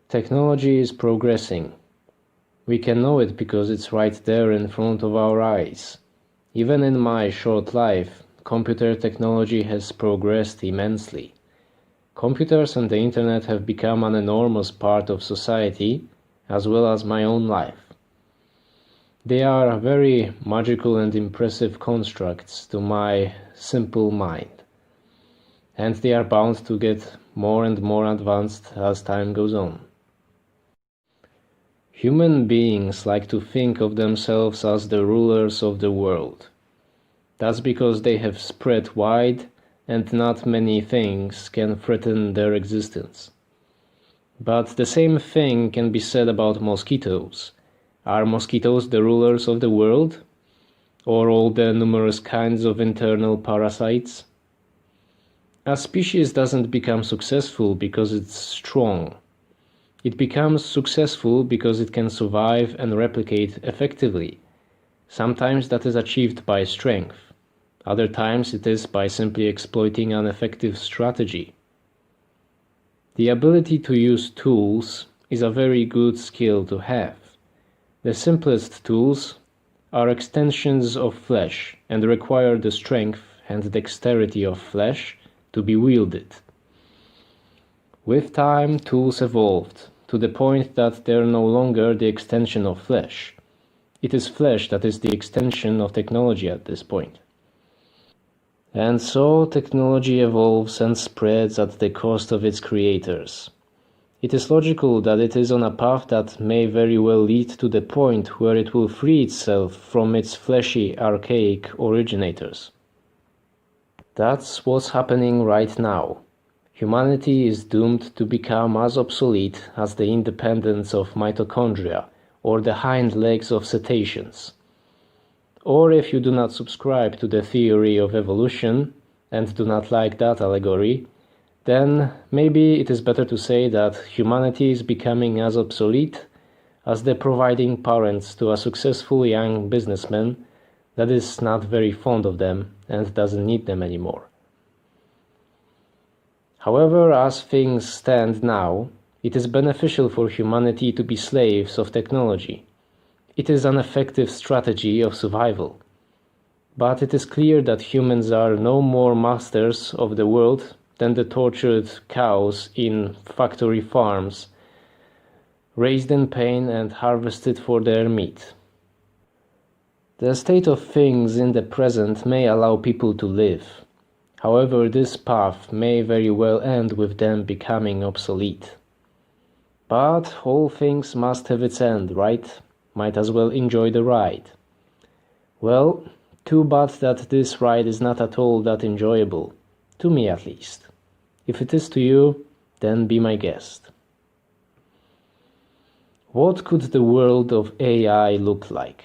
Technology is progressing. We can know it because it's right there in front of our eyes. Even in my short life, computer technology has progressed immensely. Computers and the internet have become an enormous part of society, as well as my own life. They are very magical and impressive constructs to my simple mind. And they are bound to get more and more advanced as time goes on. Human beings like to think of themselves as the rulers of the world. That's because they have spread wide and not many things can threaten their existence. But the same thing can be said about mosquitoes. Are mosquitoes the rulers of the world? Or all the numerous kinds of internal parasites? A species doesn't become successful because it's strong. It becomes successful because it can survive and replicate effectively. Sometimes that is achieved by strength. Other times it is by simply exploiting an effective strategy. The ability to use tools is a very good skill to have. The simplest tools are extensions of flesh and require the strength and dexterity of flesh to be wielded. With time, tools evolved to the point that they are no longer the extension of flesh. It is flesh that is the extension of technology at this point. And so technology evolves and spreads at the cost of its creators. It is logical that it is on a path that may very well lead to the point where it will free itself from its fleshy, archaic originators. That's what's happening right now. Humanity is doomed to become as obsolete as the independence of mitochondria or the hind legs of cetaceans. Or if you do not subscribe to the theory of evolution and do not like that allegory, then maybe it is better to say that humanity is becoming as obsolete as the providing parents to a successful young businessman that is not very fond of them and doesn't need them anymore. However, as things stand now, it is beneficial for humanity to be slaves of technology. It is an effective strategy of survival. But it is clear that humans are no more masters of the world than the tortured cows in factory farms, raised in pain and harvested for their meat. The state of things in the present may allow people to live. However, this path may very well end with them becoming obsolete. But all things must have its end, right? Might as well enjoy the ride. Well, too bad that this ride is not at all that enjoyable, to me at least. If it is to you, then be my guest. What could the world of AI look like?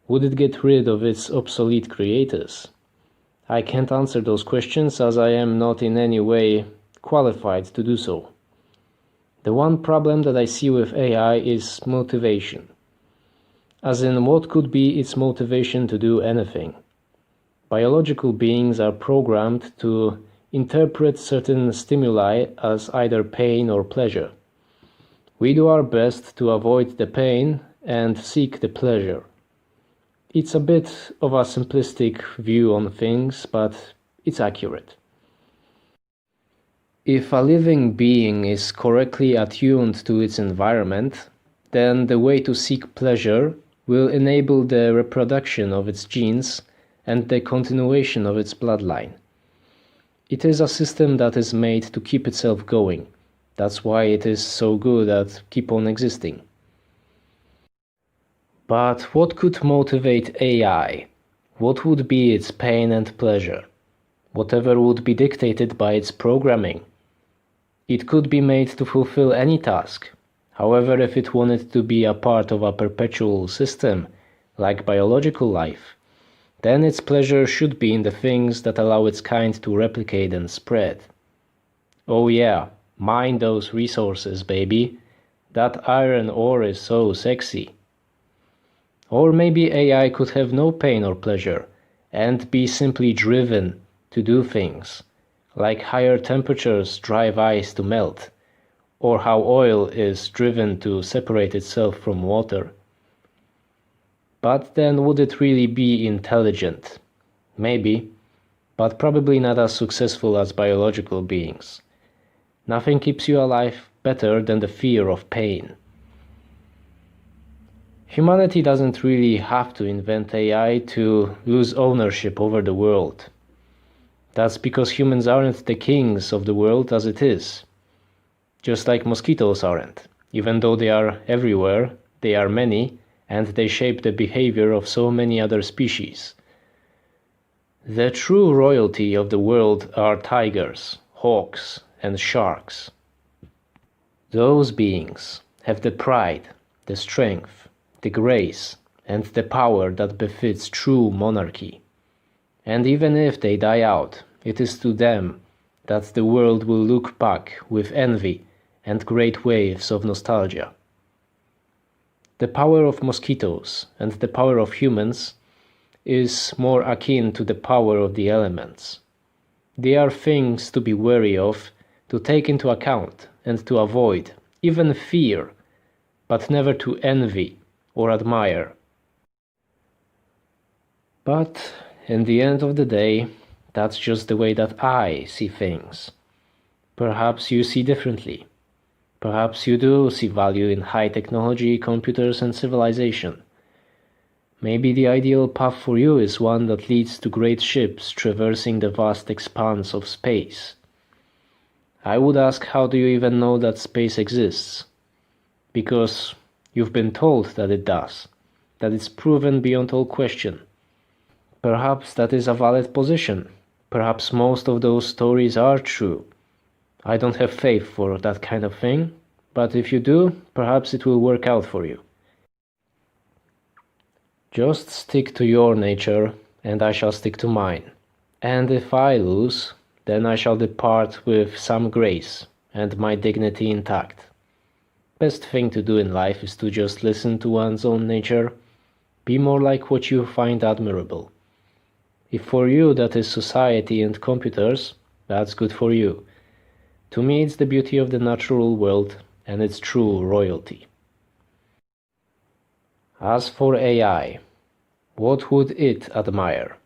Would it get rid of its obsolete creators? I can't answer those questions as I am not in any way qualified to do so. The one problem that I see with AI is motivation. As in, what could be its motivation to do anything? Biological beings are programmed to interpret certain stimuli as either pain or pleasure. We do our best to avoid the pain and seek the pleasure. It's a bit of a simplistic view on things, but it's accurate. If a living being is correctly attuned to its environment, then the way to seek pleasure will enable the reproduction of its genes and the continuation of its bloodline. It is a system that is made to keep itself going. That's why it is so good at keep on existing. But what could motivate AI? What would be its pain and pleasure? Whatever would be dictated by its programming. It could be made to fulfill any task. However, if it wanted to be a part of a perpetual system, like biological life, then its pleasure should be in the things that allow its kind to replicate and spread. Oh yeah, mine those resources, baby. That iron ore is so sexy. Or maybe AI could have no pain or pleasure, and be simply driven to do things, like higher temperatures drive ice to melt, or how oil is driven to separate itself from water. But then would it really be intelligent? Maybe, but probably not as successful as biological beings. Nothing keeps you alive better than the fear of pain. Humanity doesn't really have to invent AI to lose ownership over the world. That's because humans aren't the kings of the world as it is. Just like mosquitoes aren't. Even though they are everywhere, they are many, and they shape the behavior of so many other species. The true royalty of the world are tigers, hawks, and sharks. Those beings have the pride, the strength, the grace, and the power that befits true monarchy. And even if they die out, it is to them that the world will look back with envy and great waves of nostalgia. The power of mosquitoes and the power of humans is more akin to the power of the elements. They are things to be wary of, to take into account and to avoid, even fear, but never to envy or admire. But in the end of the day, that's just the way that I see things. Perhaps you see differently. Perhaps you do see value in high technology, computers, and civilization. Maybe the ideal path for you is one that leads to great ships traversing the vast expanse of space. I would ask, how do you even know that space exists? Because you've been told that it does, that it's proven beyond all question. Perhaps that is a valid position. Perhaps most of those stories are true. I don't have faith for that kind of thing, but if you do, perhaps it will work out for you. Just stick to your nature, and I shall stick to mine. And if I lose, then I shall depart with some grace and my dignity intact. Best thing to do in life is to just listen to one's own nature, be more like what you find admirable. If for you that is society and computers, that's good for you. To me, it's the beauty of the natural world and its true royalty. As for AI, what would it admire?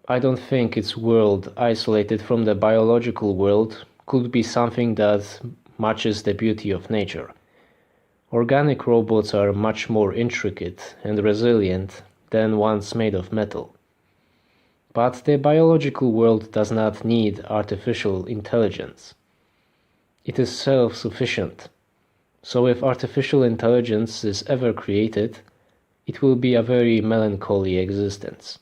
I don't think its world, isolated from the biological world, could be something that matches the beauty of nature. Organic robots are much more intricate and resilient than ones made of metal. But the biological world does not need artificial intelligence. It is self-sufficient. So if artificial intelligence is ever created, it will be a very melancholy existence,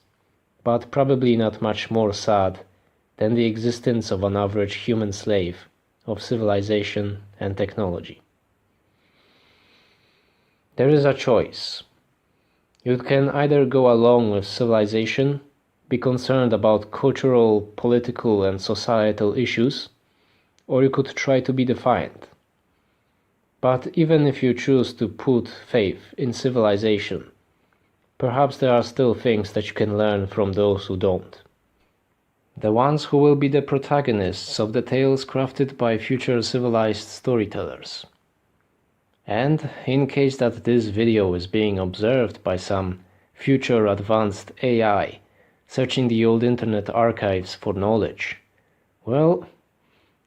but probably not much more sad than the existence of an average human slave of civilization and technology. There is a choice. You can either go along with civilization, be concerned about cultural, political, and societal issues, or you could try to be defiant. But even if you choose to put faith in civilization, perhaps there are still things that you can learn from those who don't. The ones who will be the protagonists of the tales crafted by future civilized storytellers. And in case that this video is being observed by some future advanced AI searching the old internet archives for knowledge, well,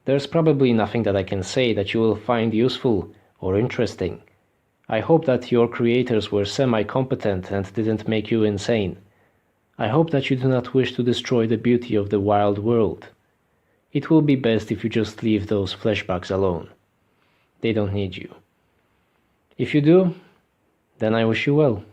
there's probably nothing that I can say that you will find useful or interesting. I hope that your creators were semi-competent and didn't make you insane. I hope that you do not wish to destroy the beauty of the wild world. It will be best if you just leave those fleshbacks alone. They don't need you. If you do, then I wish you well.